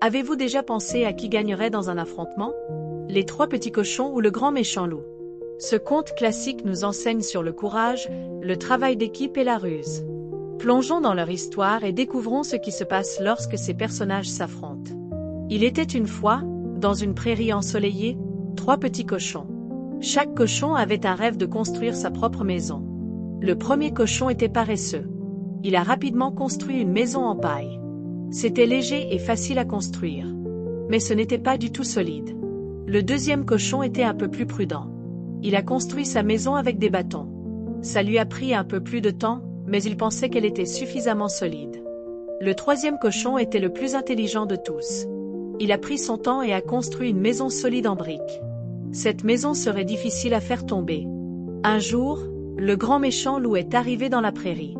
Avez-vous déjà pensé à qui gagnerait dans un affrontement? Les trois petits cochons ou le grand méchant loup? Ce conte classique nous enseigne sur le courage, le travail d'équipe et la ruse. Plongeons dans leur histoire et découvrons ce qui se passe lorsque ces personnages s'affrontent. Il était une fois, dans une prairie ensoleillée, trois petits cochons. Chaque cochon avait un rêve de construire sa propre maison. Le premier cochon était paresseux. Il a rapidement construit une maison en paille. C'était léger et facile à construire. Mais ce n'était pas du tout solide. Le deuxième cochon était un peu plus prudent. Il a construit sa maison avec des bâtons. Ça lui a pris un peu plus de temps, mais il pensait qu'elle était suffisamment solide. Le troisième cochon était le plus intelligent de tous. Il a pris son temps et a construit une maison solide en briques. Cette maison serait difficile à faire tomber. Un jour, le grand méchant loup est arrivé dans la prairie.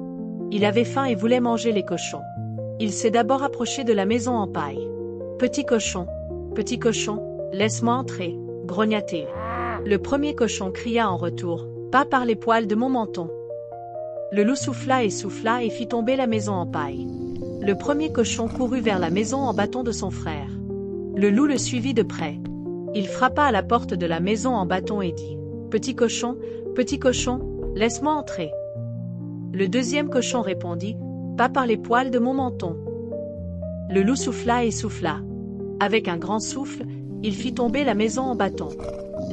Il avait faim et voulait manger les cochons. Il s'est d'abord approché de la maison en paille. « Petit cochon, laisse-moi entrer » grogna-t-il. Le premier cochon cria en retour, « Pas par les poils de mon menton ». Le loup souffla et fit tomber la maison en paille. Le premier cochon courut vers la maison en bâton de son frère. Le loup le suivit de près. Il frappa à la porte de la maison en bâton et dit, « Petit cochon, laisse-moi entrer ». Le deuxième cochon répondit, « Pas par les poils de mon menton ». Le loup souffla et souffla. Avec un grand souffle, il fit tomber la maison en bâton.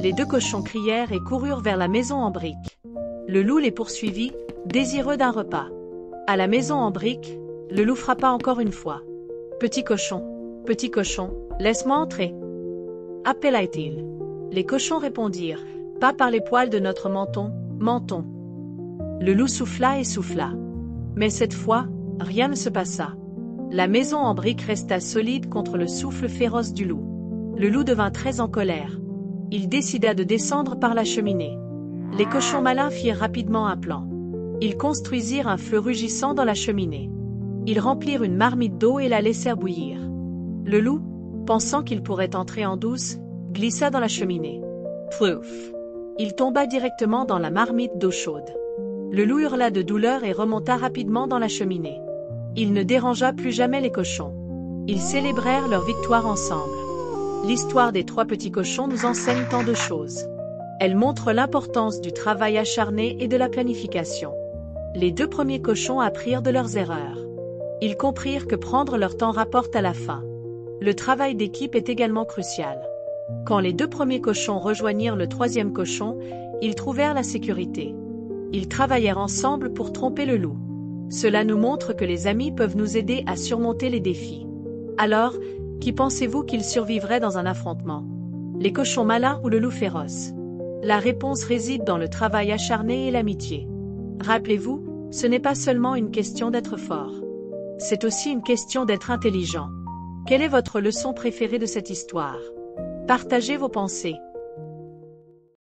Les deux cochons crièrent et coururent vers la maison en briques. Le loup les poursuivit, désireux d'un repas. À la maison en briques, le loup frappa encore une fois. « Petit cochon, laisse-moi entrer » appela-t-il. Les cochons répondirent, « Pas par les poils de notre menton, menton ». Le loup souffla et souffla. Mais cette fois, rien ne se passa. La maison en briques resta solide contre le souffle féroce du loup. Le loup devint très en colère. Il décida de descendre par la cheminée. Les cochons malins firent rapidement un plan. Ils construisirent un feu rugissant dans la cheminée. Ils remplirent une marmite d'eau et la laissèrent bouillir. Le loup, pensant qu'il pourrait entrer en douce, glissa dans la cheminée. Plouf! Il tomba directement dans la marmite d'eau chaude. Le loup hurla de douleur et remonta rapidement dans la cheminée. Il ne dérangea plus jamais les cochons. Ils célébrèrent leur victoire ensemble. L'histoire des trois petits cochons nous enseigne tant de choses. Elle montre l'importance du travail acharné et de la planification. Les deux premiers cochons apprirent de leurs erreurs. Ils comprirent que prendre leur temps rapporte à la fin. Le travail d'équipe est également crucial. Quand les deux premiers cochons rejoignirent le troisième cochon, ils trouvèrent la sécurité. Ils travaillèrent ensemble pour tromper le loup. Cela nous montre que les amis peuvent nous aider à surmonter les défis. Alors, qui pensez-vous qu'il survivrait dans un affrontement? Les cochons malins ou le loup féroce? La réponse réside dans le travail acharné et l'amitié. Rappelez-vous, ce n'est pas seulement une question d'être fort. C'est aussi une question d'être intelligent. Quelle est votre leçon préférée de cette histoire? Partagez vos pensées.